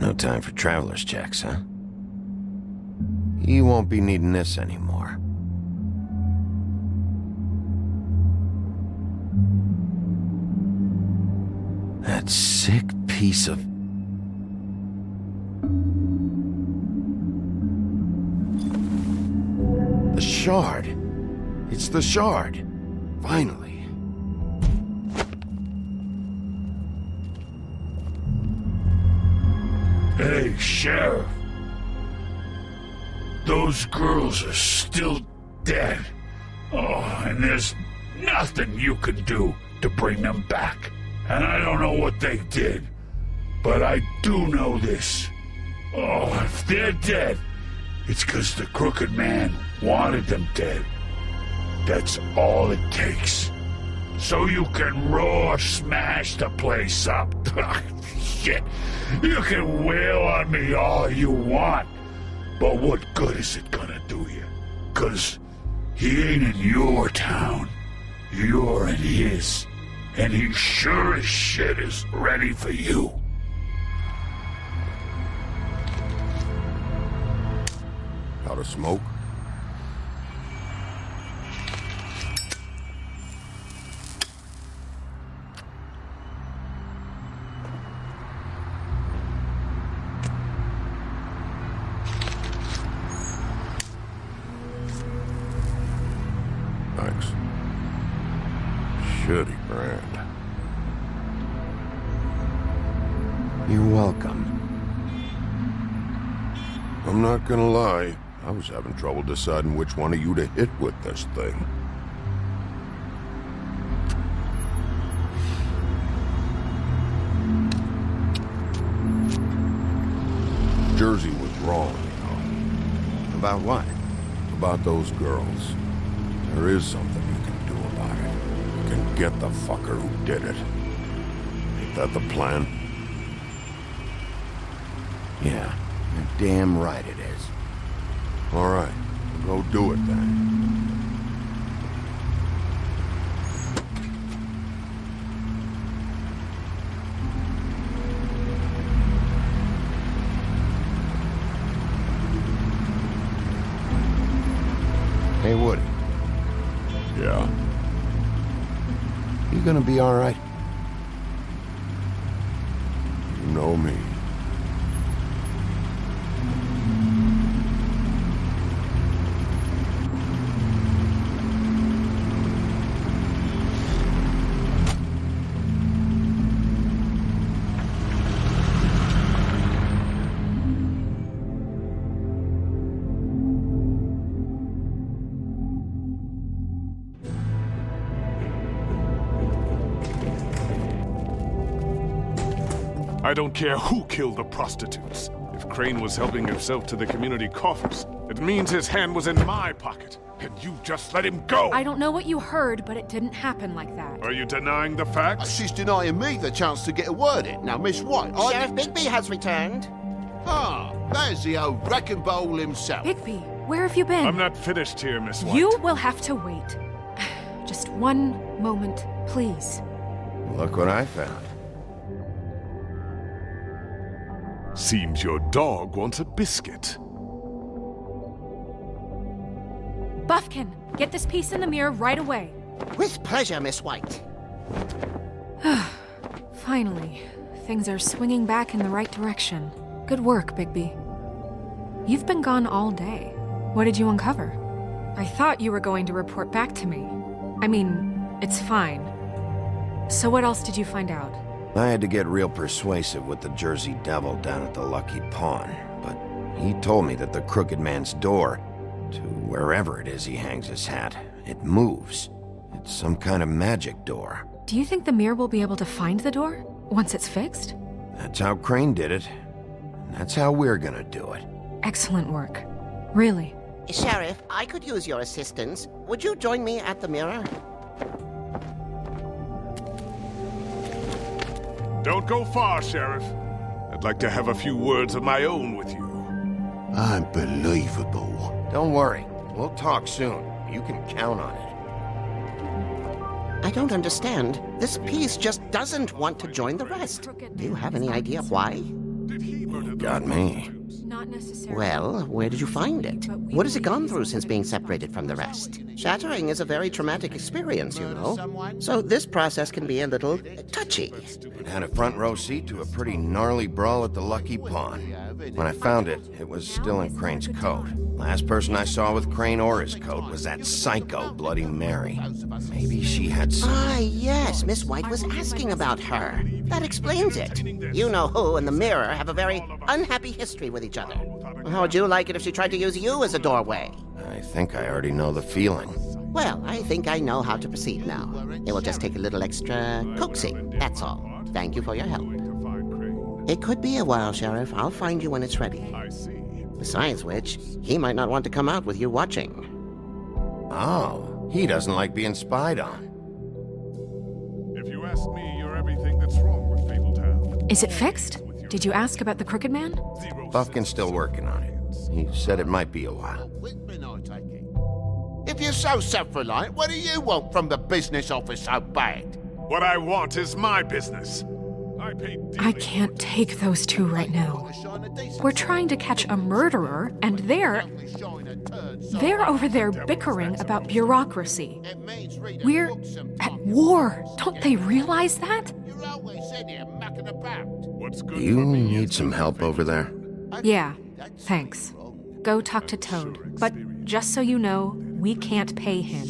No time for traveler's checks, huh? You won't be needing this anymore. That sick piece of... The shard. It's the shard. Finally. Hey, Sheriff. Those girls are still dead. Oh, and there's nothing you can do to bring them back. And I don't know what they did, but I do know this. Oh, if they're dead, it's 'cause the Crooked Man wanted them dead. That's all it takes. So you can roar smash the place up. Shit, you can wail on me all you want, but what good is it gonna do you? 'Cause he ain't in your town, you're in his, and he sure as shit is ready for you. Out of smoke? Thanks. Shitty brand. You're welcome. I'm not gonna lie. I was having trouble deciding which one of you to hit with this thing. Jersey was wrong, you know. About what? About those girls. There is something you can do about it. You can get the fucker who did it. Ain't that the plan? Yeah, you're damn right it is. All right, go do it then. Hey, Woody. Yeah? You gonna be all right? You know me. I don't care who killed the prostitutes. If Crane was helping himself to the community coffers, it means his hand was in my pocket, and you just let him go! I don't know what you heard, but it didn't happen like that. Are you denying the facts? She's denying me the chance to get a word in. Now, Miss White, Sheriff Bigby has returned. Ah, there's the old wrecking bowl himself. Bigby, where have you been? I'm not finished here, Miss White. You will have to wait. Just one moment, please. Look what I found. Seems your dog wants a biscuit. Buffkin, get this piece in the mirror right away. With pleasure, Miss White. Finally, things are swinging back in the right direction. Good work, Bigby. You've been gone all day. What did you uncover? I thought you were going to report back to me. I mean, it's fine. So what else did you find out? I had to get real persuasive with the Jersey Devil down at the Lucky Pawn, but he told me that the Crooked Man's door, to wherever it is he hangs his hat, it moves. It's some kind of magic door. Do you think the mirror will be able to find the door once it's fixed? That's how Crane did it. And that's how we're gonna do it. Excellent work. Really. Sheriff, I could use your assistance. Would you join me at the mirror? Don't go far, Sheriff. I'd like to have a few words of my own with you. Unbelievable. Don't worry. We'll talk soon. You can count on it. I don't understand. This piece just doesn't want to join the rest. Do you have any idea why? Got me. Not necessarily. Well, where did you find it? What has it gone through since being separated from the rest? Shattering is a very traumatic experience, you know. So this process can be a little touchy. It had a front row seat to a pretty gnarly brawl at the Lucky Pawn. When I found it, it was still in Crane's coat. Last person I saw with Crane or his coat was that psycho Bloody Mary. Maybe she had some... Ah, yes, Miss White was asking about her. That explains it. You know who and the mirror have a very unhappy history with each other. How would you like it if she tried to use you as a doorway? I think I already know the feeling. Well, I think I know how to proceed now. It will just take a little extra coaxing, that's all. Thank you for your help. It could be a while, Sheriff. I'll find you when it's ready. Besides which, he might not want to come out with you watching. Oh, he doesn't like being spied on. If you ask me, you're everything that's wrong with Fabletown. Is it fixed? Did you ask about the Crooked Man? Buffkin's still working on it. He said it might be a while. If you're so self-reliant, what do you want from the business office so bad? What I want is my business. I can't take those two right now. We're trying to catch a murderer, and they're over there bickering about bureaucracy. We're at war. Don't they realize that? Do you need some help over there? Yeah, thanks. Go talk to Toad. But just so you know, we can't pay him.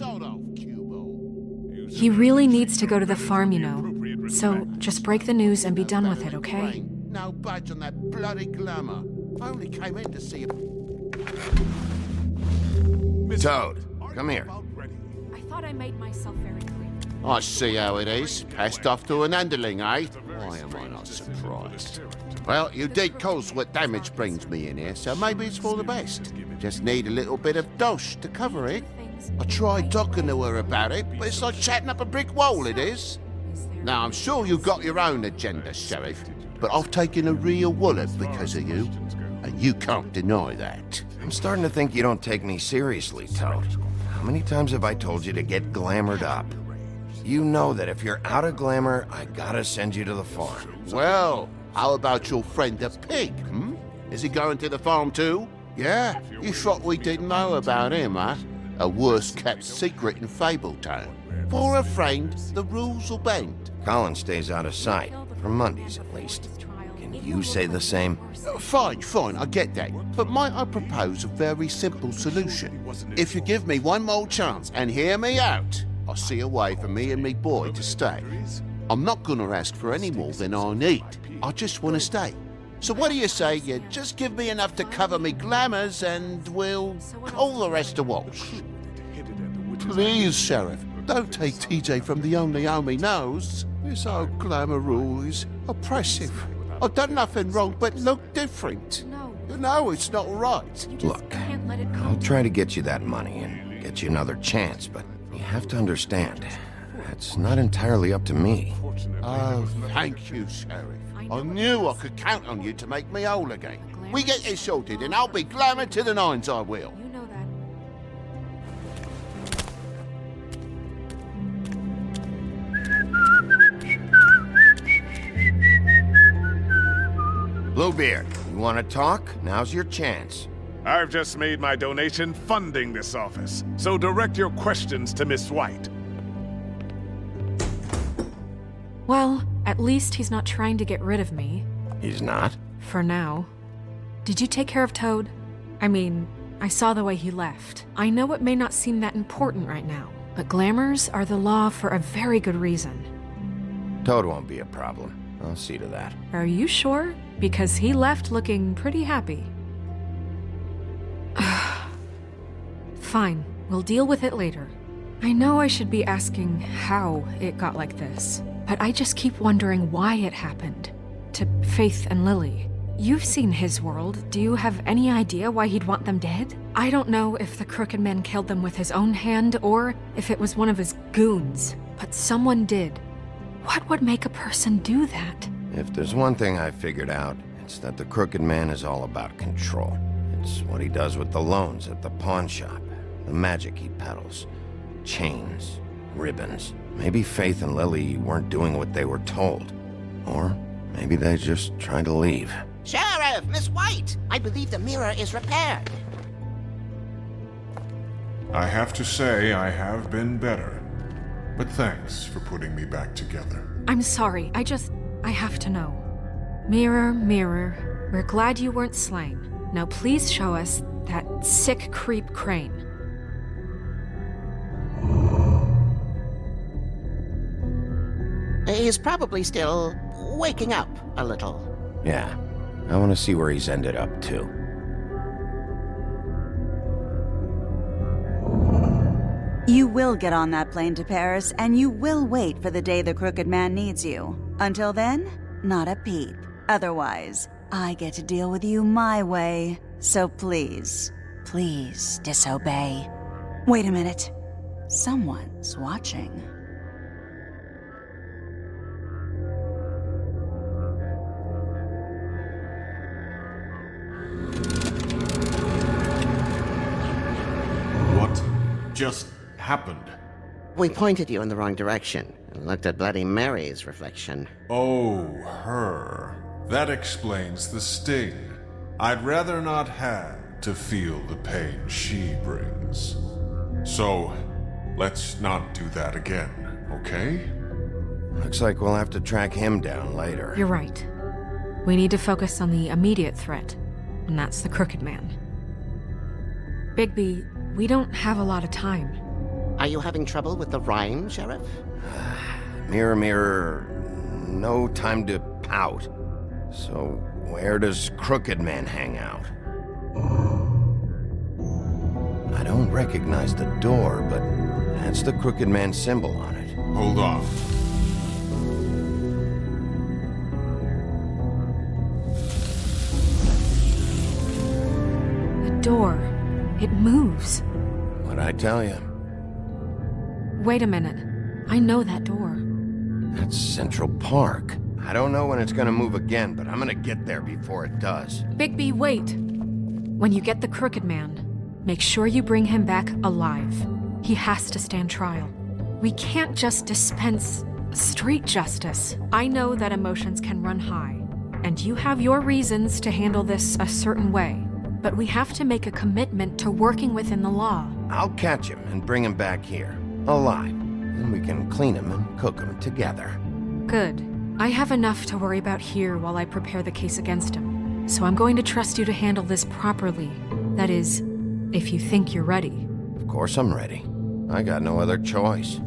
He really needs to go to the farm, you know. So just break the news and be done with it, okay? No budge on that bloody glamour. I only came in to see Toad, come here. I thought I made myself very clear. I see how it is. Passed off to an underling, eh? Why am I not surprised? Well, you did cause what damage brings me in here, so maybe it's for the best. Just need a little bit of dosh to cover it. I tried talking to her about it, but it's like chatting up a brick wall, it is. Now, I'm sure you've got your own agenda, Sheriff, but I've taken a real wallop because of you, and you can't deny that. I'm starting to think you don't take me seriously, Toad. How many times have I told you to get glamored up? You know that if you're out of glamour, I gotta send you to the farm. Well, how about your friend the pig, hmm? Is he going to the farm too? Yeah? You thought we didn't know about him, huh? A worst-kept secret in Fabletown. For a friend, the rules will bend. Colin stays out of sight, for Mondays at least. Can you say the same? Fine, I get that. But might I propose a very simple solution? If you give me one more chance and hear me out, I'll see a way for me and me boy to stay. I'm not gonna ask for any more than I need. I just want to stay. So what do you say you just give me enough to cover me glamours and we'll call the rest a wash? Please, Sheriff, don't take TJ from the only home he knows. This old glamour rule is oppressive. I've done nothing wrong but look different. You know it's not right. Look, I'll try to get you that money and get you another chance, but you have to understand, that's not entirely up to me. Oh, thank you, Sheriff. I knew I could count on you to make me whole again. We get this sorted and I'll be glamour to the nines, I will. You know that. Bluebeard, want to talk? Now's your chance. I've just made my donation funding this office, so direct your questions to Miss White. Well, at least he's not trying to get rid of me. He's not? For now. Did you take care of Toad? I mean, I saw the way he left. I know it may not seem that important right now, but glamours are the law for a very good reason. Toad won't be a problem. I'll see to that. Are you sure? Because he left looking pretty happy. Fine, we'll deal with it later. I know I should be asking how it got like this, but I just keep wondering why it happened. To Faith and Lily. You've seen his world. Do you have any idea why he'd want them dead? I don't know if the Crooked Man killed them with his own hand or if it was one of his goons, but someone did. What would make a person do that? If there's one thing I figured out, it's that the Crooked Man is all about control. It's what he does with the loans at the pawn shop, the magic he peddles, chains, ribbons. Maybe Faith and Lily weren't doing what they were told. Or maybe they just tried to leave. Sheriff, Miss White! I believe the mirror is repaired. I have to say I have been better. But thanks for putting me back together. I'm sorry, I have to know. Mirror, mirror, we're glad you weren't slain. Now please show us that sick creep Crane. He's probably still waking up a little. Yeah, I want to see where he's ended up, too. You will get on that plane to Paris, and you will wait for the day the Crooked Man needs you. Until then, not a peep. Otherwise, I get to deal with you my way. So please, please disobey. Wait a minute. Someone's watching. What just happened? We pointed you in the wrong direction and looked at Bloody Mary's reflection. Oh, her. That explains the sting. I'd rather not have to feel the pain she brings. So, let's not do that again, okay? Looks like we'll have to track him down later. You're right. We need to focus on the immediate threat, and that's the Crooked Man. Bigby, we don't have a lot of time. Are you having trouble with the rhyme, Sheriff? Mirror, mirror, no time to pout. So, where does Crooked Man hang out? I don't recognize the door, but that's the Crooked Man symbol on it. Hold on. The door. It moves. What'd I tell you? Wait a minute. I know that door. That's Central Park. I don't know when it's gonna move again, but I'm gonna get there before it does. Bigby, wait! When you get the Crooked Man, make sure you bring him back alive. He has to stand trial. We can't just dispense street justice. I know that emotions can run high, and you have your reasons to handle this a certain way, but we have to make a commitment to working within the law. I'll catch him and bring him back here, alive. Then we can clean him and cook him together. Good. I have enough to worry about here while I prepare the case against him. So I'm going to trust you to handle this properly. That is, if you think you're ready. Of course I'm ready. I got no other choice.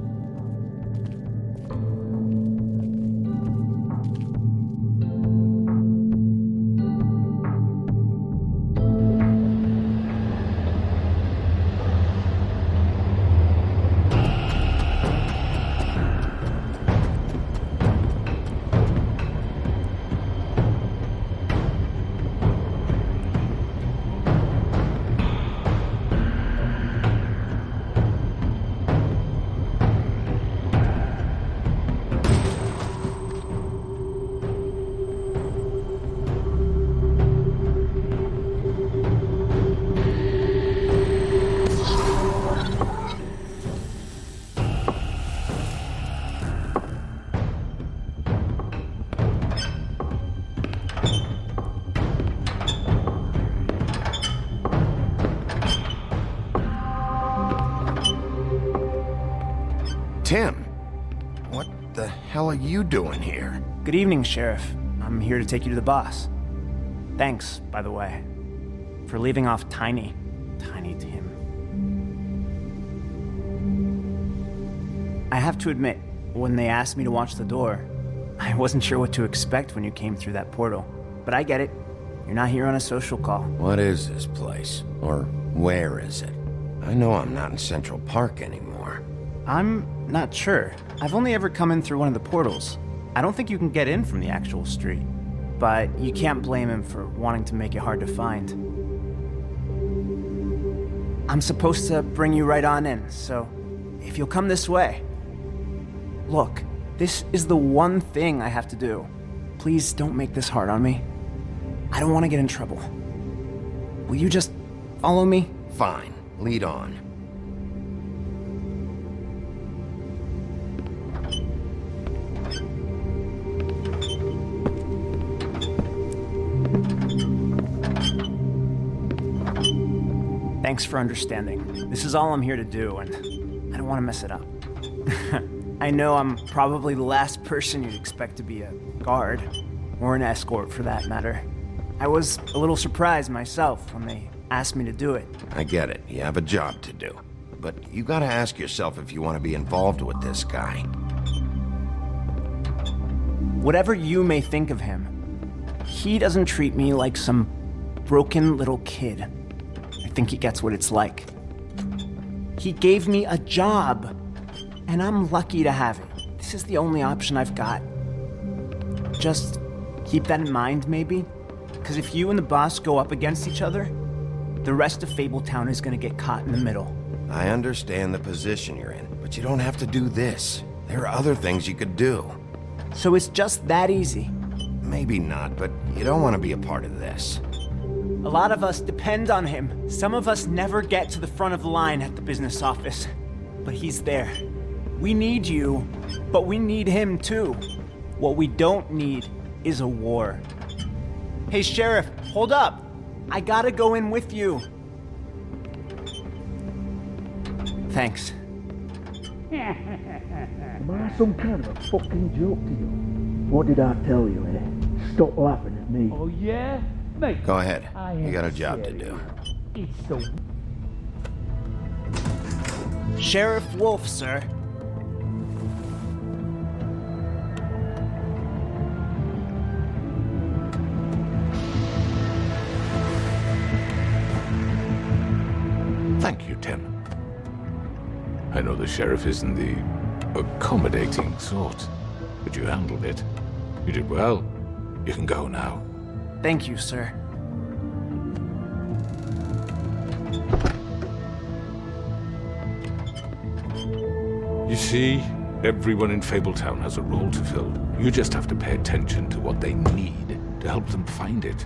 Tim, what the hell are you doing here? Good evening, Sheriff. I'm here to take you to the boss. Thanks, by the way, for leaving off Tiny Tim. I have to admit, when they asked me to watch the door, I wasn't sure what to expect when you came through that portal. But I get it. You're not here on a social call. What is this place? Or where is it? I know I'm not in Central Park anymore. I'm not sure. I've only ever come in through one of the portals. I don't think you can get in from the actual street. But you can't blame him for wanting to make it hard to find. I'm supposed to bring you right on in, so if you'll come this way. Look, this is the one thing I have to do. Please don't make this hard on me. I don't want to get in trouble. Will you just follow me? Fine, lead on. Thanks for understanding. This is all I'm here to do, and I don't want to mess it up. I know I'm probably the last person you'd expect to be a guard, or an escort for that matter. I was a little surprised myself when they asked me to do it. I get it, you have a job to do. But you gotta ask yourself if you want to be involved with this guy. Whatever you may think of him, he doesn't treat me like some broken little kid. I think he gets what it's like. He gave me a job, and I'm lucky to have it. This is the only option I've got. Just keep that in mind, maybe? Because if you and the boss go up against each other, the rest of Fabletown is gonna get caught in the middle. I understand the position you're in, but you don't have to do this. There are other things you could do. So it's just that easy? Maybe not, but you don't want to be a part of this. A lot of us depend on him. Some of us never get to the front of the line at the business office. But he's there. We need you, but we need him too. What we don't need is a war. Hey, Sheriff, hold up. I gotta go in with you. Thanks. Am I some kind of a fucking joke to you? What did I tell you, eh? Stop laughing at me. Oh, yeah? Mate. Go ahead. You got a job to do. It's so... Sheriff Wolf, sir. Thank you, Tim. I know the sheriff isn't the accommodating sort, but you handled it. You did well. You can go now. Thank you, sir. You see, everyone in Fabletown has a role to fill. You just have to pay attention to what they need to help them find it.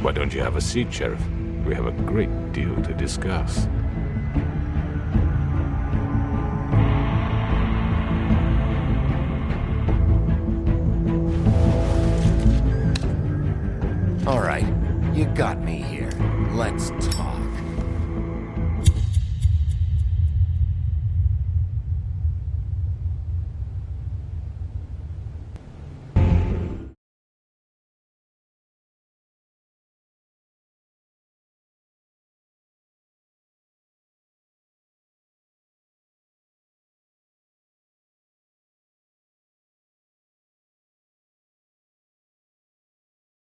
Why don't you have a seat, Sheriff? We have a great deal to discuss. All right, you got me